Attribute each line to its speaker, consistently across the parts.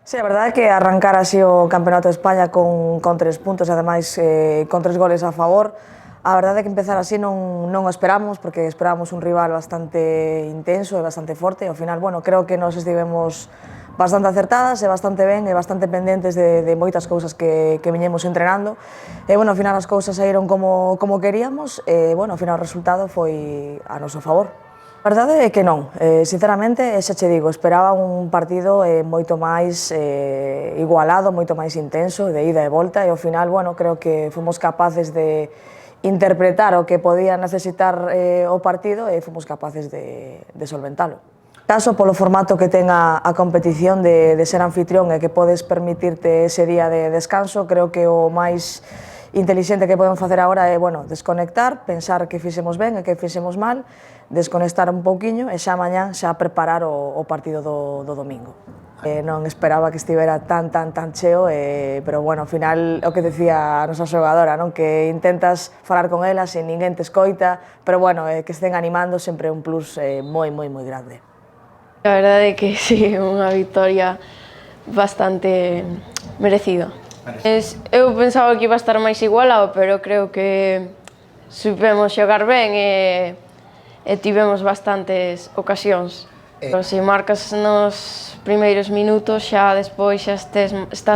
Speaker 1: Sí, a verdade é que arrancar así o Campeonato de España con 3 puntos e ademais con 3 goles a favor, a verdade é que empezar así non o esperábamos, porque esperábamos un rival bastante intenso e bastante forte, e ao final, bueno, creo que nos estivemos bastante acertadas e bastante ben e bastante pendentes de moitas cousas que viñemos entrenando, e bueno, ao final as cousas saíron como queríamos, e bueno, ao final o resultado foi a noso favor. A verdade é que non, sinceramente, xa che digo, esperaba un partido moito máis igualado, moito máis intenso, de ida e volta, e ao final, bueno, creo que fomos capaces de interpretar o que podía necesitar o partido e fomos capaces de solventalo. Caso polo formato que ten a competición de ser anfitrión e que podes permitirte ese día de descanso, creo que o máis intelixente que podemos facer agora é, bueno, desconectar, pensar que fixemos ben e que fixemos mal, desconectar un pouquiño e xa mañán xa preparar o partido do domingo. Non esperaba que estivera tan cheo, pero bueno, ao final o que decía a nosa xogadora, non? Que intentas falar con elas e ninguén te escoita, pero bueno, que estén animando sempre é un plus moi grande.
Speaker 2: A verdade é que sí, unha victoria bastante merecida. Eu pensaba que iba a estar máis igualado, pero creo que supemos xogar ben e tivemos bastantes ocasións. Pero se marcas nos primeiros minutos, xa despois xa estás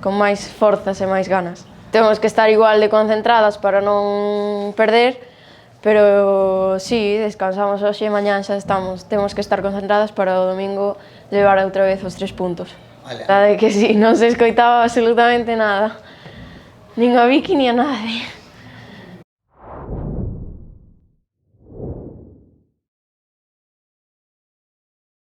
Speaker 2: con máis forzas e máis ganas. Temos que estar igual de concentradas para non perder, pero sí, descansamos hoxe e mañán xa temos que estar concentradas para o domingo levar outra vez os 3 puntos. A verdade é que sí, non se escoitaba absolutamente nada, nin a Vicky nin a nadie.